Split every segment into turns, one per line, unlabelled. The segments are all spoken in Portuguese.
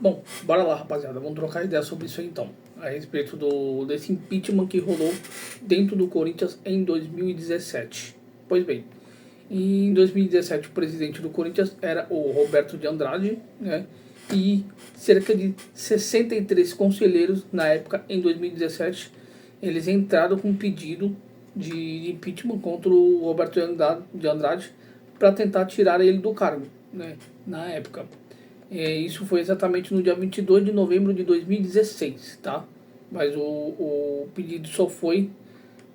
Bom, bora lá, rapaziada. Vamos trocar ideia sobre isso aí então. A respeito desse impeachment que rolou dentro do Corinthians em 2017. Pois bem, em 2017 o presidente do Corinthians era o Roberto de Andrade, né? E cerca de 63 conselheiros na época, em 2017, eles entraram com um pedido de impeachment contra o Roberto de Andrade para tentar tirar ele do cargo, né? Na época. Isso foi exatamente no dia 22 de novembro de 2016, tá? Mas o pedido só foi...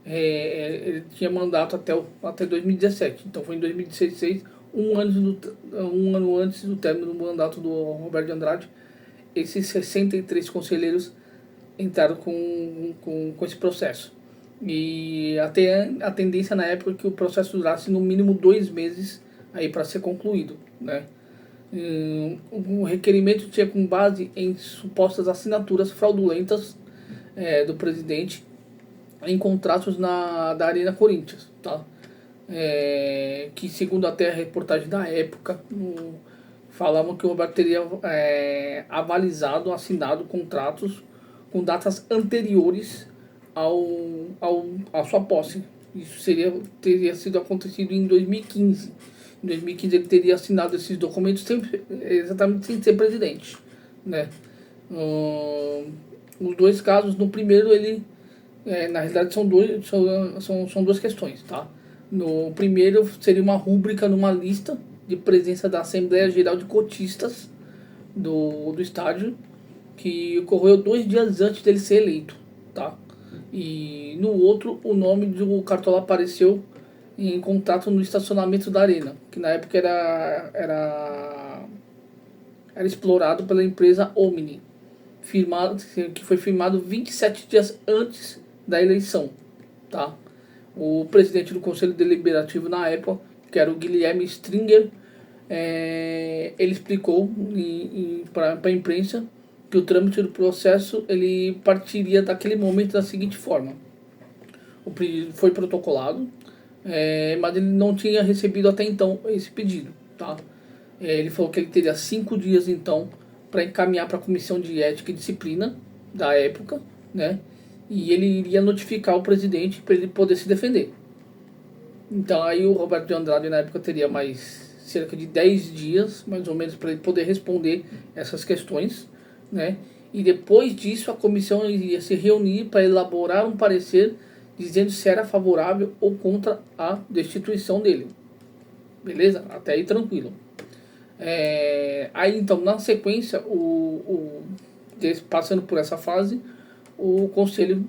ele tinha mandato até 2017, então foi em 2016, um ano antes do término do mandato do Roberto de Andrade, esses 63 conselheiros entraram com esse processo. E até a tendência na época é que o processo durasse no mínimo 2 meses aí para ser concluído, né? O requerimento tinha com base em supostas assinaturas fraudulentas do presidente em contratos da Arena Corinthians, tá? Que segundo até a reportagem da época, falavam que o Roberto teria avalizado, assinado contratos com datas anteriores à sua posse. Isso teria sido acontecido em 2015. Em 2015 ele teria assinado esses documentos exatamente sem ser presidente, né? Os dois casos, no primeiro ele, na realidade são duas questões, tá? No primeiro seria uma rúbrica numa lista de presença da Assembleia Geral de Cotistas do estádio, que ocorreu 2 dias antes dele ser eleito, tá? E no outro o nome do Cartola apareceu em contrato no estacionamento da Arena, que na época era explorado pela empresa Omni, que foi firmado 27 dias antes da eleição, tá? O presidente do Conselho Deliberativo na época, que era o Guilherme Stringer, ele explicou para a imprensa que o trâmite do processo ele partiria daquele momento da seguinte forma: o pedido foi protocolado, mas ele não tinha recebido até então esse pedido, tá? Ele falou que ele teria 5 dias então para encaminhar para a comissão de ética e disciplina da época, né? E ele iria notificar o presidente para ele poder se defender. Então aí o Roberto de Andrade na época teria mais cerca de 10 dias, mais ou menos, para ele poder responder essas questões, né? E depois disso a comissão iria se reunir para elaborar um parecer dizendo se era favorável ou contra a destituição dele. Beleza? Até aí tranquilo. Aí então, na sequência, passando por essa fase, o conselho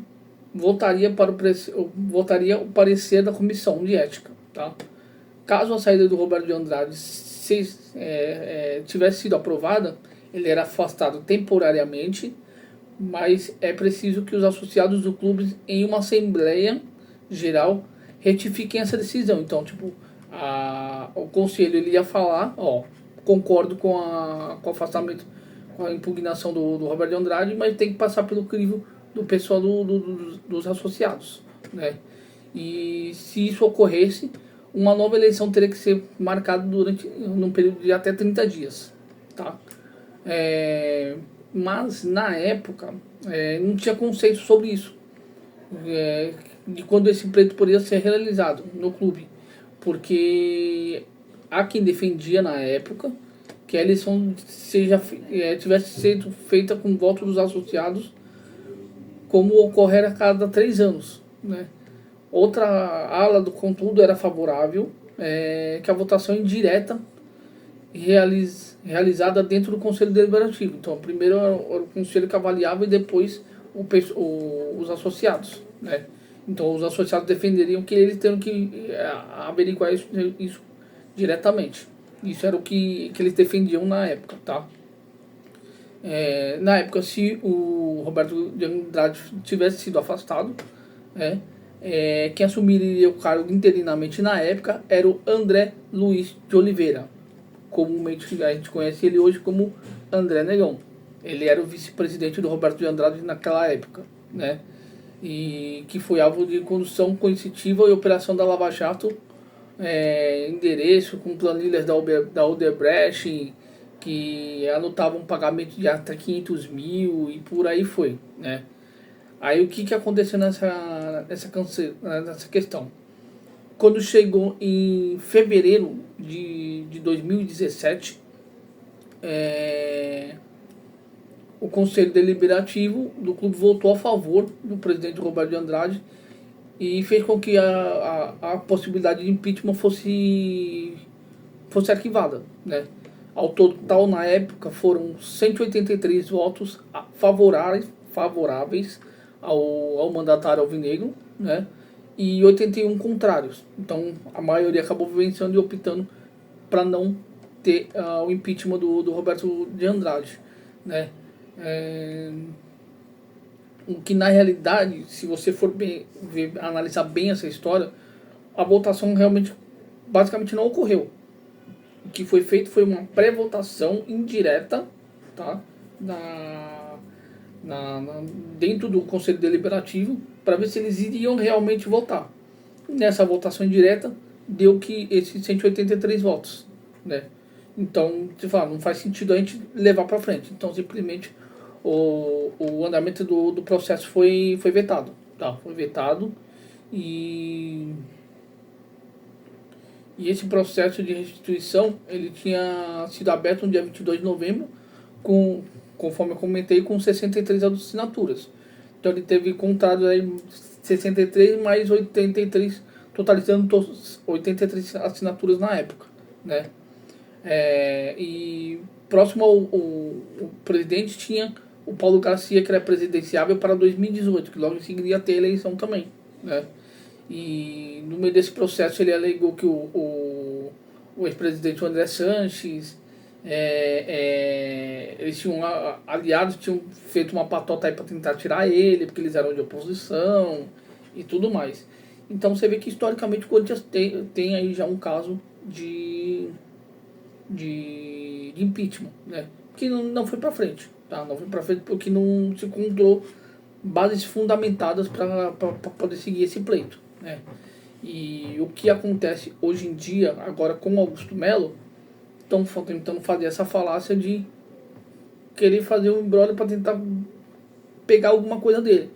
votaria o parecer da comissão de ética, tá? Caso a saída do Roberto de Andrade tivesse sido aprovada, ele era afastado temporariamente, mas é preciso que os associados do clube, em uma assembleia geral, retifiquem essa decisão. Então, tipo, o conselho ele ia falar, concordo com o afastamento, com a impugnação do Roberto de Andrade, mas tem que passar pelo crivo do pessoal dos associados, né? E se isso ocorresse, uma nova eleição teria que ser marcada durante um período de até 30 dias, tá? Mas na época não tinha consenso sobre isso, de quando esse pleito poderia ser realizado no clube, porque há quem defendia na época que a eleição tivesse sido feita com voto dos associados, como ocorrer a cada 3 anos, né? Outra ala do contudo era favorável, que a votação indireta realizada dentro do Conselho Deliberativo. Então, primeiro era o Conselho que avaliava e depois os associados, né? Então, os associados defenderiam que eles teriam que averiguar isso diretamente. Isso era o que eles defendiam na época, tá? Na época, se o Roberto de Andrade tivesse sido afastado, quem assumiria o cargo interinamente na época era o André Luiz de Oliveira. Comumente a gente conhece ele hoje como André Negão. Ele era o vice-presidente do Roberto de Andrade naquela época, né? E que foi alvo de condução coercitiva e operação da Lava Jato, endereço com planilhas da Odebrecht, que anotavam pagamento de até 500 mil e por aí foi, né? Aí o que aconteceu nessa questão? Quando chegou em fevereiro de 2017, o Conselho Deliberativo do clube votou a favor do presidente Roberto de Andrade e fez com que a possibilidade de impeachment fosse arquivada, né? Ao total, na época, foram 183 votos favoráveis ao mandatário alvinegro, né? E 81 contrários. Então, a maioria acabou vencendo e optando para não ter o impeachment do Roberto de Andrade, né? O que, na realidade, se você for analisar bem essa história, a votação realmente, basicamente, não ocorreu. O que foi feito foi uma pré-votação indireta, tá? Dentro do Conselho Deliberativo, para ver se eles iriam realmente votar. Nessa votação indireta, deu que esses 183 votos, né? Então, você fala, não faz sentido a gente levar para frente. Então, simplesmente, o andamento do processo foi vetado, tá? Foi vetado e esse processo de restituição, ele tinha sido aberto no dia 22 de novembro, conforme eu comentei, com 63 assinaturas. Então ele teve contratos aí 63 mais 83, totalizando 83 assinaturas na época, né? E próximo ao presidente tinha o Paulo Garcia, que era presidenciável para 2018, que logo em seguida ia ter eleição também, né? E no meio desse processo ele alegou que o ex-presidente André Sanches, eles tinham aliados, tinham feito uma patota aí para tentar tirar ele, porque eles eram de oposição e tudo mais. Então você vê que historicamente o Corinthians tem aí já um caso de impeachment, né? Que não foi para frente, tá? Não foi para frente porque não se encontrou bases fundamentadas para poder seguir esse pleito, né? E o que acontece hoje em dia, agora com o Augusto Melo, estão tentando fazer essa falácia de querer fazer um embrólio para tentar pegar alguma coisa dele.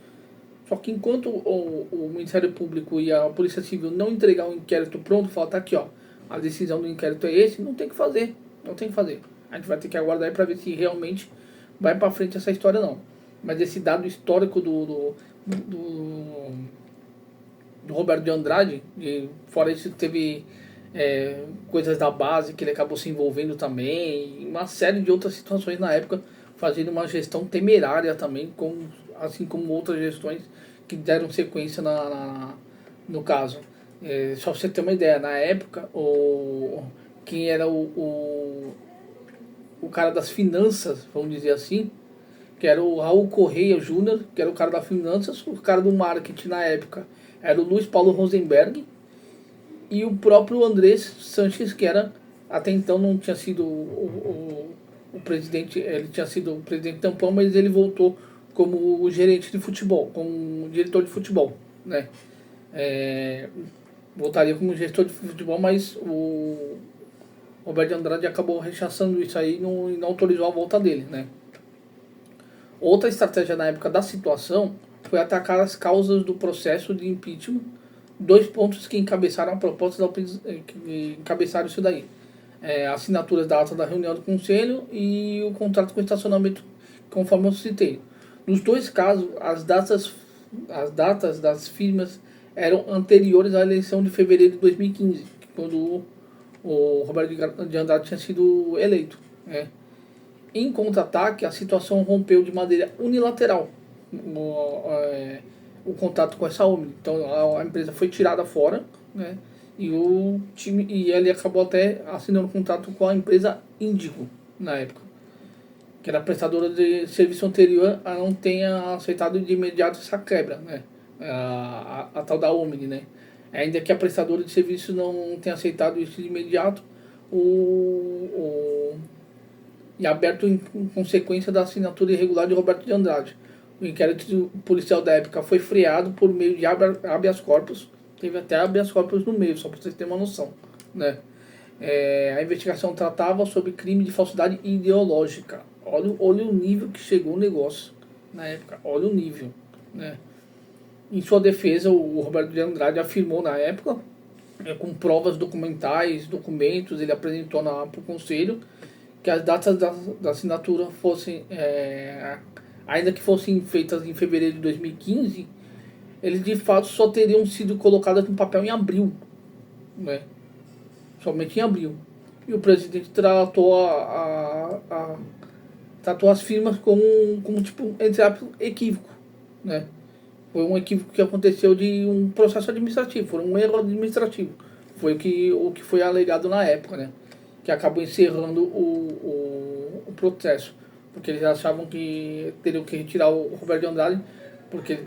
Só que enquanto o Ministério Público e a Polícia Civil não entregar um inquérito pronto, falar, tá aqui, ó, a decisão do inquérito é esse, não tem que fazer. Não tem que fazer. A gente vai ter que aguardar para ver se realmente vai para frente essa história, não. Mas esse dado histórico do Roberto de Andrade, fora isso teve coisas da base que ele acabou se envolvendo também, e uma série de outras situações na época, fazendo uma gestão temerária também, assim como outras gestões que deram sequência no caso. Só pra você ter uma ideia, na época, quem era o cara das finanças, vamos dizer assim, que era o Raul Correia Júnior, que era o cara das finanças, o cara do marketing na época era o Luiz Paulo Rosenberg, e o próprio Andrés Sanches, que era, até então não tinha sido o presidente, ele tinha sido o presidente tampão, mas ele voltou como gerente de futebol, como diretor de futebol, né? Voltaria como gestor de futebol, mas o Roberto Andrade acabou rechaçando isso aí e não autorizou a volta dele, né? Outra estratégia na época da situação foi atacar as causas do processo de impeachment, dois pontos que encabeçaram a proposta que encabeçaram isso daí. Assinaturas da ata da reunião do conselho e o contrato com estacionamento, conforme eu citei. Nos dois casos, as datas das firmas eram anteriores à eleição de fevereiro de 2015, quando o Roberto de Andrade tinha sido eleito, né? Em contra-ataque, a situação rompeu de maneira unilateral o contato com essa OMNI. Então a empresa foi tirada fora, né? E ele acabou até assinando um contrato com a empresa Índigo na época, que era prestadora de serviço anterior a não tenha aceitado de imediato essa quebra, né? A tal da Omni, né? Ainda que a prestadora de serviço não tenha aceitado isso de imediato, e aberto em consequência da assinatura irregular de Roberto de Andrade. O inquérito policial da época foi freado por meio de habeas corpus, teve até habeas corpus no meio, só para vocês terem uma noção, né? A investigação tratava sobre crime de falsidade ideológica. Olha o nível que chegou o negócio na época. Olha o nível, né? Em sua defesa, o Roberto de Andrade afirmou na época, com provas documentais, documentos, ele apresentou para o conselho, que as datas da assinatura fossem, ainda que fossem feitas em fevereiro de 2015, eles de fato só teriam sido colocadas no papel em abril, né? Somente em abril. E o presidente tratou as firmas como tipo, entre aspas, equívoco, né? Foi um equívoco que aconteceu de um processo administrativo, foi um erro administrativo. Foi o que foi alegado na época, né? Que acabou encerrando o processo. Porque eles achavam que teriam que retirar o Roberto de Andrade, porque ele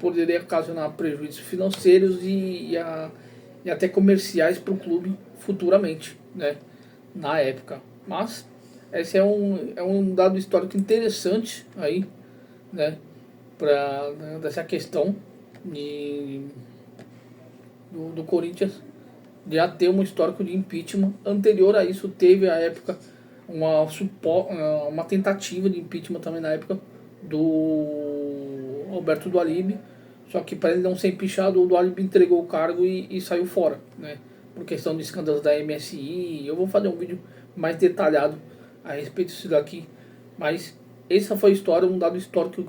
poderia ocasionar prejuízos financeiros e até comerciais para o clube futuramente, né? Na época. Mas esse é um dado histórico interessante aí, né? Dessa questão do Corinthians já ter um histórico de impeachment. Anterior a isso, teve a época uma tentativa de impeachment também na época do Alberto Dualib, só que para ele não ser empichado, o Dualib entregou o cargo e saiu fora, né? Por questão de escândalos da MSI. Eu vou fazer um vídeo mais detalhado a respeito disso daqui, mas essa foi a história, um dado histórico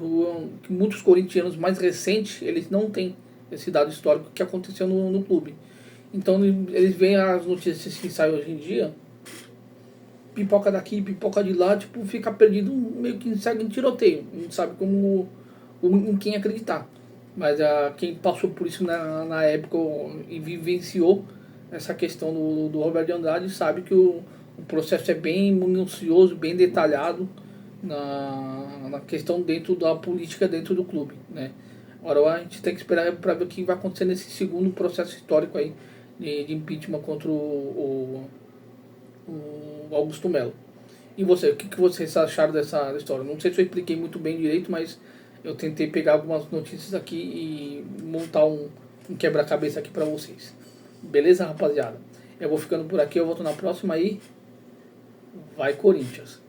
que muitos corintianos mais recentes, eles não têm esse dado histórico que aconteceu no clube. Então eles veem as notícias que saem hoje em dia, pipoca daqui, pipoca de lá, tipo, fica perdido, meio que segue em tiroteio, não sabe em quem acreditar. Mas quem passou por isso na época e vivenciou essa questão do Roberto de Andrade sabe que o processo é bem minucioso, bem detalhado na questão dentro da política dentro do clube, né? Agora a gente tem que esperar para ver o que vai acontecer nesse segundo processo histórico aí de impeachment contra o Augusto Melo. E você, o que vocês acharam dessa história? Não sei se eu expliquei muito bem direito, mas eu tentei pegar algumas notícias aqui e montar um quebra-cabeça aqui para vocês. Beleza, rapaziada? Eu vou ficando por aqui, eu volto na próxima aí. Vai, Corinthians!